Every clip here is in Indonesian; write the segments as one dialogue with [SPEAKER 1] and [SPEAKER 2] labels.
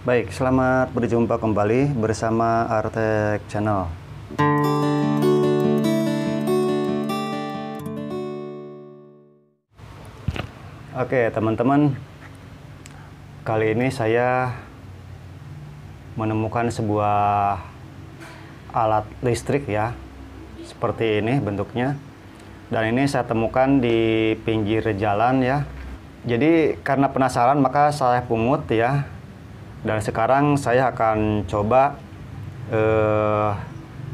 [SPEAKER 1] Baik, selamat berjumpa kembali bersama Artek Channel. Oke, teman-teman, kali ini saya menemukan sebuah alat listrik ya, seperti ini bentuknya. Dan ini saya temukan di pinggir jalan ya. Jadi karena penasaran maka saya pungut ya. Dan sekarang saya akan coba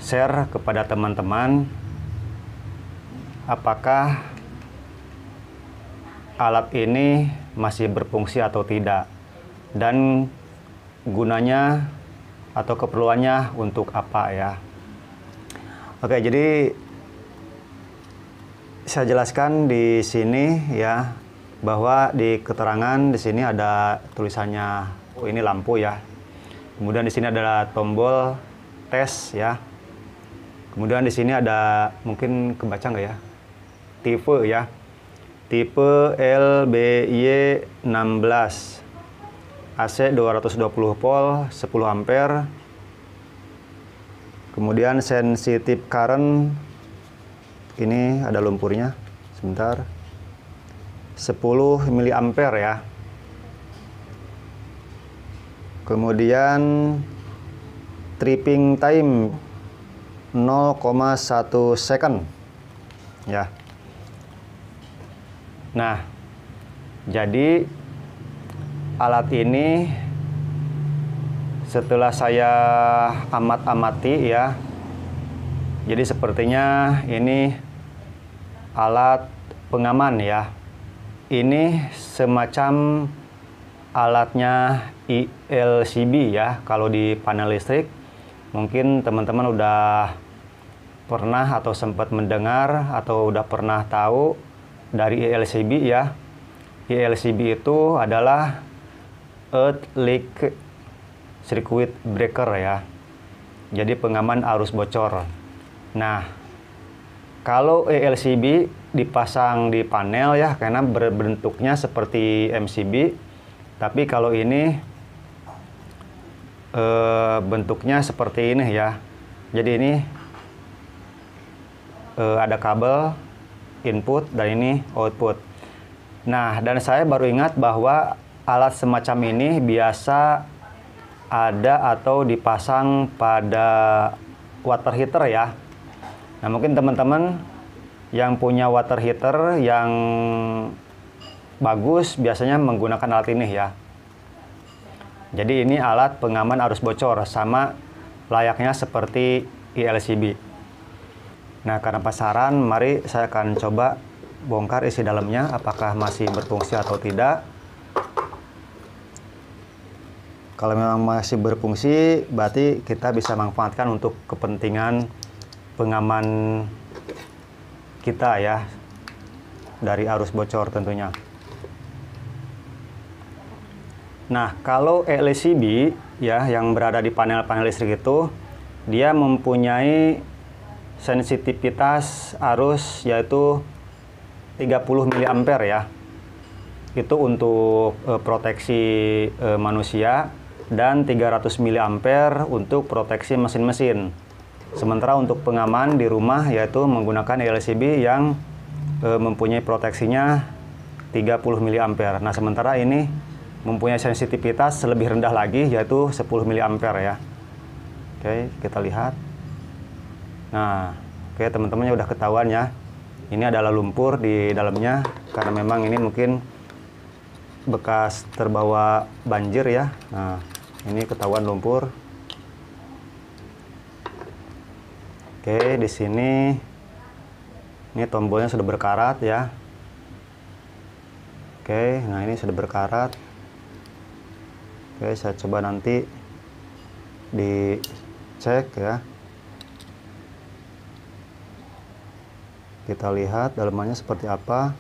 [SPEAKER 1] share kepada teman-teman apakah alat ini masih berfungsi atau tidak, dan gunanya atau keperluannya untuk apa ya. Oke, jadi saya jelaskan di sini ya, bahwa di keterangan di sini ada tulisannya, oh ini lampu ya. Kemudian di sini ada tombol tes ya. Kemudian di sini ada, mungkin kebaca nggak ya? Tipe ya. Tipe LBY16. AC 220 volt, 10 ampere. Kemudian sensitive current. Ini ada lumpurnya. Sebentar. 10 miliampere ya. Kemudian tripping time 0,1 second ya. Nah, jadi alat ini setelah saya amat-amati ya, jadi sepertinya ini alat pengaman ya. Ini semacam alatnya ILCB ya. Kalau di panel listrik mungkin teman-teman udah pernah atau sempat mendengar atau udah pernah tahu dari ILCB ya. ILCB itu adalah Earth Leak Circuit Breaker ya. Jadi pengaman arus bocor. Nah, kalau ILCB dipasang di panel ya, karena berbentuknya seperti MCB. Tapi kalau ini bentuknya seperti ini ya. Jadi ini ada kabel input dan ini output. Nah, dan saya baru ingat bahwa alat semacam ini biasa ada atau dipasang pada water heater ya. Nah, mungkin teman-teman yang punya water heater yang bagus biasanya menggunakan alat ini ya. Jadi ini alat pengaman arus bocor, sama layaknya seperti ILCB. Nah, karena penasaran, mari saya akan coba bongkar isi dalamnya, apakah masih berfungsi atau tidak. Kalau memang masih berfungsi, berarti kita bisa manfaatkan untuk kepentingan pengaman kita ya, dari arus bocor tentunya. Nah, kalau LCB ya, yang berada di panel-panel listrik itu, dia mempunyai sensitivitas arus yaitu 30 miliampere ya. Itu untuk proteksi manusia, dan 300 miliampere untuk proteksi mesin-mesin. Sementara untuk pengaman di rumah yaitu menggunakan LCB yang mempunyai proteksinya 30 miliampere. Nah, sementara ini mempunyai sensitivitas lebih rendah lagi yaitu 10 miliampere ya. Oke, kita lihat. Nah, oke teman-temannya udah ketahuan ya. Ini adalah lumpur di dalamnya karena memang ini mungkin bekas terbawa banjir ya. Nah, ini ketahuan lumpur. Oke, di sini ini tombolnya sudah berkarat ya. Oke, nah ini sudah berkarat. Oke, saya coba nanti dicek ya. Kita lihat dalamannya seperti apa.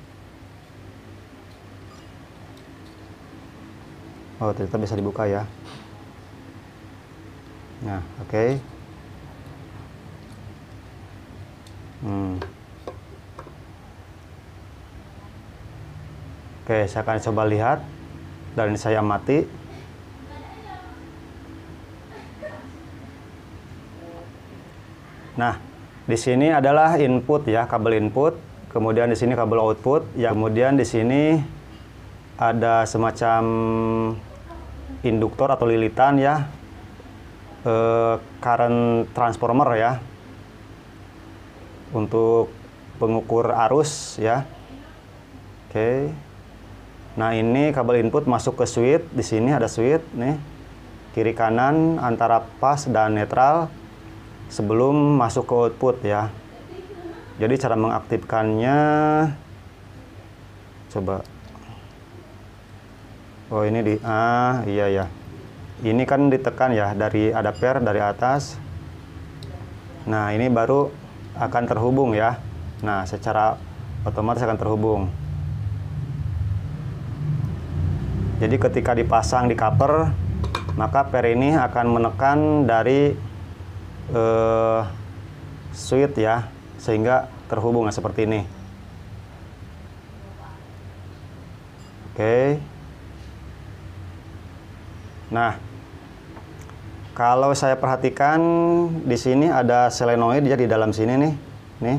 [SPEAKER 1] Oh, ternyata bisa dibuka ya. Nah, oke. Oke, saya akan coba lihat dan saya amati. Nah, di sini adalah input ya, kabel input. Kemudian di sini kabel output. Ya, kemudian di sini ada semacam induktor atau lilitan ya, current transformer ya, untuk pengukur arus ya. Oke. Nah, ini kabel input masuk ke switch. Di sini ada switch nih, kiri kanan antara pas dan netral sebelum masuk ke output ya. Jadi cara mengaktifkannya, coba. Oh, ini iya ya. Ini kan ditekan ya, dari ada pair dari atas. Nah, ini baru akan terhubung ya. Nah, secara otomatis akan terhubung. Jadi ketika dipasang di cover, maka pair ini akan menekan dari switch ya, sehingga terhubung seperti ini. Oke. Nah, kalau saya perhatikan di sini ada solenoid ya, di dalam sini nih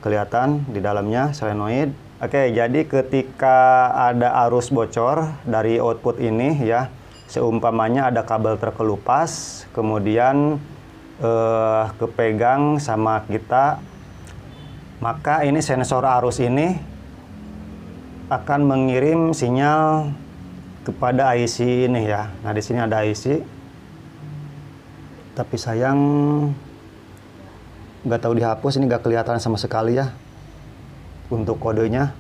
[SPEAKER 1] kelihatan di dalamnya solenoid. Oke, jadi ketika ada arus bocor dari output ini ya, seumpamanya ada kabel terkelupas, kemudian kepegang sama kita, maka ini sensor arus ini akan mengirim sinyal kepada IC ini ya. Nah, di sini ada IC, tapi sayang nggak tahu dihapus, ini nggak kelihatan sama sekali ya untuk kodenya.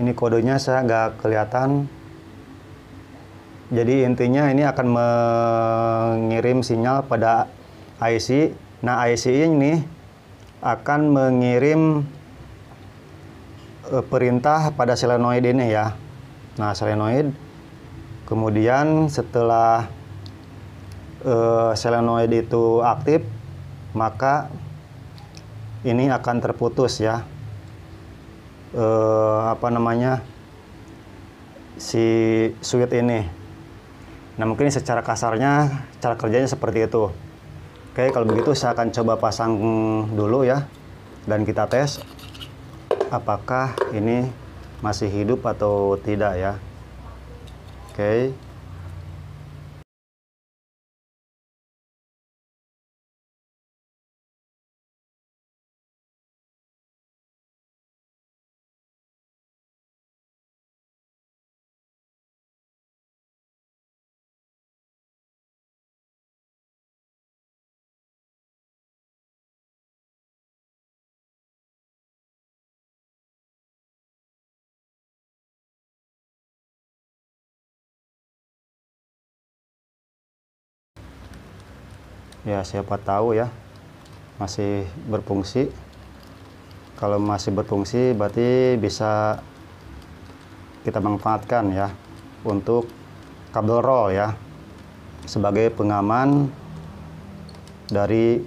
[SPEAKER 1] Ini kodenya saya nggak kelihatan. Jadi intinya ini akan mengirim sinyal pada IC. Nah, IC ini akan mengirim perintah pada solenoid ini ya. Nah, solenoid, kemudian setelah solenoid itu aktif, maka ini akan terputus ya, si switch ini. Nah, mungkin secara kasarnya cara kerjanya seperti itu. Oke, kalau begitu saya akan coba pasang dulu ya, dan kita tes apakah ini masih hidup atau tidak ya. Oke. Ya, siapa tahu ya masih berfungsi. Kalau masih berfungsi berarti bisa kita manfaatkan ya untuk kabel roll ya, sebagai pengaman dari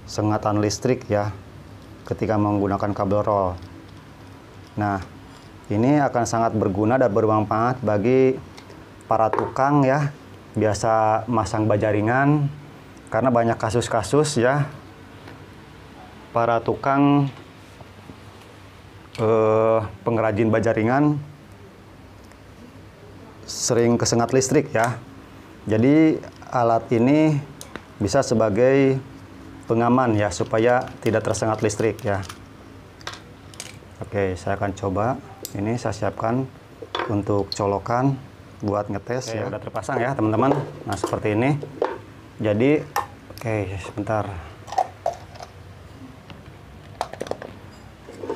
[SPEAKER 1] sengatan listrik ya ketika menggunakan kabel roll. Nah, ini akan sangat berguna dan bermanfaat bagi para tukang ya, biasa masang baja ringan. Karena banyak kasus-kasus ya, para tukang pengrajin baja ringan sering kesengat listrik ya. Jadi alat ini bisa sebagai pengaman ya, supaya tidak tersengat listrik ya. Oke, saya akan coba. Ini saya siapkan untuk colokan buat ngetes. Oke, ya. Udah terpasang ya teman-teman. Nah, seperti ini. Jadi, oke, sebentar.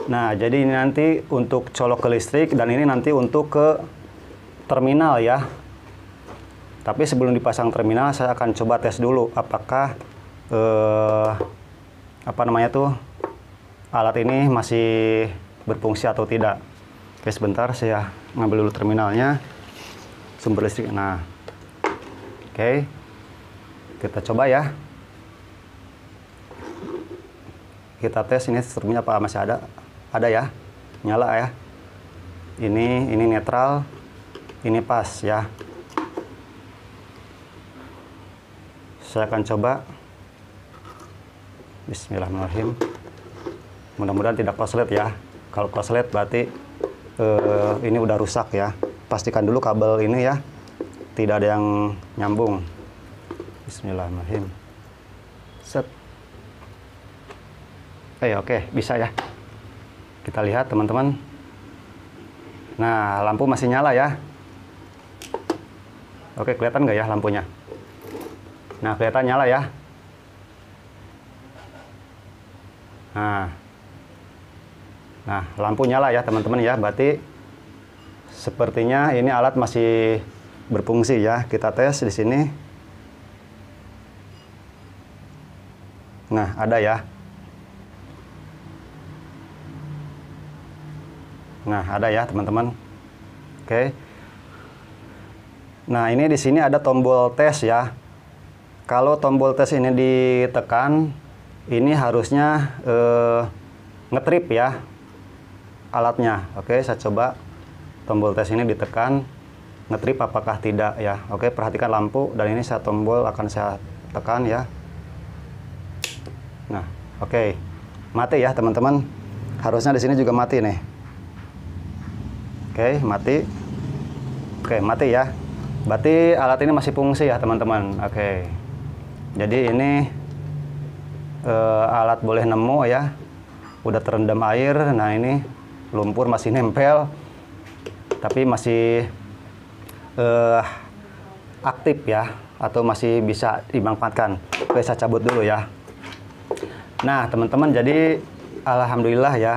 [SPEAKER 1] Nah, jadi ini nanti untuk colok ke listrik, dan ini nanti untuk ke terminal ya. Tapi sebelum dipasang terminal, saya akan coba tes dulu apakah alat ini masih berfungsi atau tidak. Oke, sebentar saya ngambil dulu terminalnya, sumber listrik. Nah, oke, kita coba ya. Kita tes ini strumnya apa masih ada ya, nyala ya. Ini netral, ini pas ya. Saya akan coba. Bismillahirrahmanirrahim. Mudah-mudahan tidak korslet ya. Kalau korslet berarti ini udah rusak ya. Pastikan dulu kabel ini ya tidak ada yang nyambung. Bismillahirrahmanirrahim. Set. Oke, bisa ya. Kita lihat teman-teman. Nah, lampu masih nyala ya. Oke, kelihatan nggak ya lampunya? Nah, kelihatan nyala ya. Nah, lampu nyala ya teman-teman ya. Berarti sepertinya ini alat masih berfungsi ya. Kita tes di sini. Nah, ada ya. Nah, ada ya teman-teman. Oke. Nah, ini di sini ada tombol tes ya. Kalau tombol tes ini ditekan, ini harusnya ngetrip ya alatnya. Oke, saya coba tombol tes ini ditekan, ngetrip apakah tidak ya. Oke, perhatikan lampu dan ini saya tombol akan saya tekan ya. Nah, oke. Mati ya teman-teman. Harusnya di sini juga mati nih. Oke, mati. Oke, mati ya. Berarti alat ini masih fungsi ya teman-teman. Oke. Jadi ini alat boleh nemu ya. Udah terendam air. Nah, ini lumpur masih nempel. Tapi masih aktif ya. Atau masih bisa dimanfaatkan. Oke, saya cabut dulu ya. Nah, teman-teman, jadi alhamdulillah ya.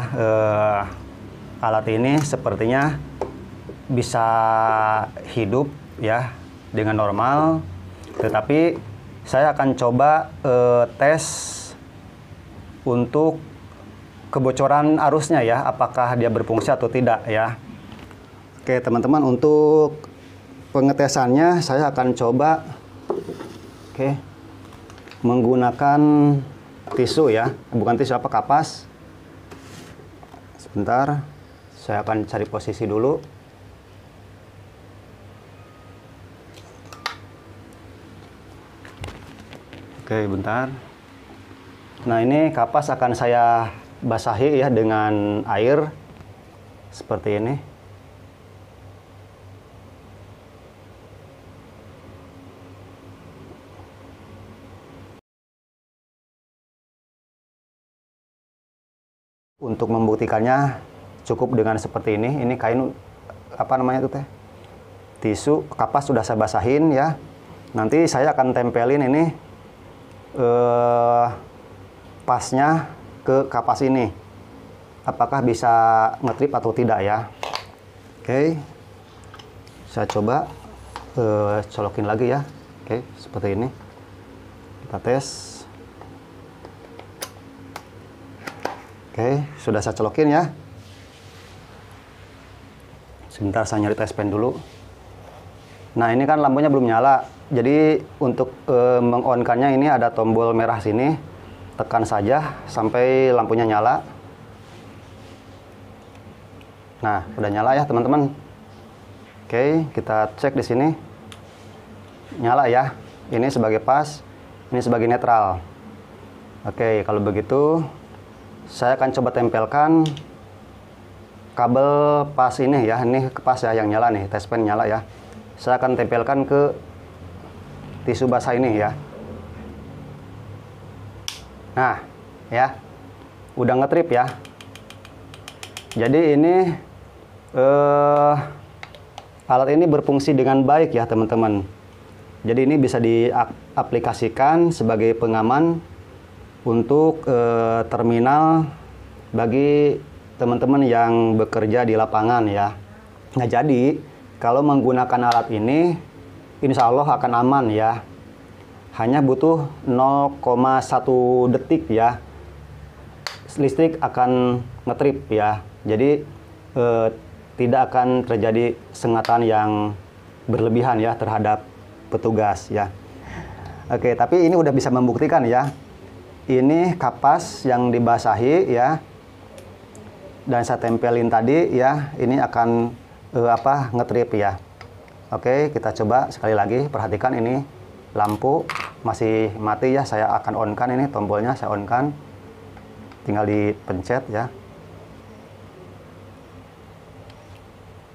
[SPEAKER 1] Alat ini sepertinya bisa hidup ya dengan normal, tetapi saya akan coba tes untuk kebocoran arusnya ya, apakah dia berfungsi atau tidak ya. Oke teman-teman, untuk pengetesannya saya akan coba menggunakan tisu ya, bukan tisu, kapas. Sebentar, saya akan cari posisi dulu. Oke, bentar. Nah, ini kapas akan saya basahi ya dengan air seperti ini. Untuk membuktikannya cukup dengan seperti ini. Ini kain apa namanya itu teh? Tisu, kapas sudah saya basahin ya. Nanti saya akan tempelin ini pasnya ke kapas ini, apakah bisa ngetrip atau tidak ya. Oke, saya coba colokin lagi ya. Oke, seperti ini kita tes. Oke, sudah saya colokin ya. Sebentar, saya nyari tes pen dulu. Nah, ini kan lampunya belum nyala. Jadi untuk meng-on-kannya ini ada tombol merah sini. Tekan saja sampai lampunya nyala. Nah, udah nyala ya teman-teman. Oke, kita cek di sini. Nyala ya. Ini sebagai pas, ini sebagai netral. Oke, kalau begitu saya akan coba tempelkan kabel pas ini ya. Ini ke pas ya yang nyala nih, tes pen nyala ya. Saya akan tempelkan ke tisu basah ini ya. Nah, ya. Udah ngetrip ya. Jadi ini alat ini berfungsi dengan baik ya, teman-teman. Jadi ini bisa diaplikasikan sebagai pengaman untuk terminal bagi teman-teman yang bekerja di lapangan ya. Nah, jadi kalau menggunakan alat ini insya Allah akan aman ya. Hanya butuh 0,1 detik ya. Listrik akan ngetrip ya. Jadi tidak akan terjadi sengatan yang berlebihan ya terhadap petugas ya. Oke, tapi ini udah bisa membuktikan ya. Ini kapas yang dibasahi ya. Dan saya tempelin tadi ya. Ini akan ngetrip ya. Oke, kita coba sekali lagi. Perhatikan ini lampu. masih mati ya, saya akan on kan ini tombolnya, saya on kan. Tinggal dipencet ya.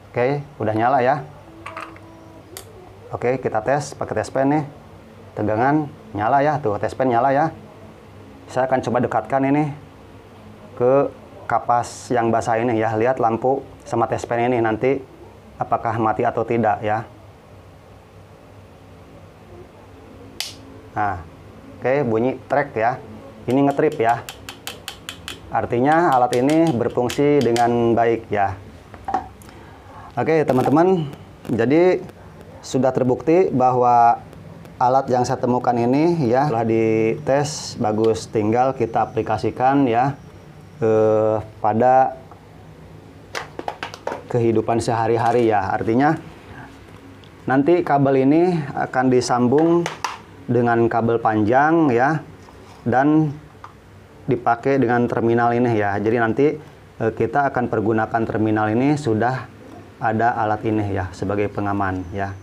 [SPEAKER 1] Oke, udah nyala ya. Oke, kita tes pakai tes pen nih. Tegangan nyala ya, tuh tes pen nyala ya. Saya akan coba dekatkan ini ke kapas yang basah ini ya. Lihat lampu sama tes pen ini nanti apakah mati atau tidak ya. Nah, oke, bunyi trek ya. Ini ngetrip ya. Artinya alat ini berfungsi dengan baik ya. Oke teman-teman, jadi sudah terbukti bahwa alat yang saya temukan ini ya telah dites bagus, tinggal kita aplikasikan ya pada kehidupan sehari-hari ya. Artinya nanti kabel ini akan disambung dengan kabel panjang ya, dan dipakai dengan terminal ini ya. Jadi nanti kita akan pergunakan terminal ini, sudah ada alat ini ya sebagai pengaman ya.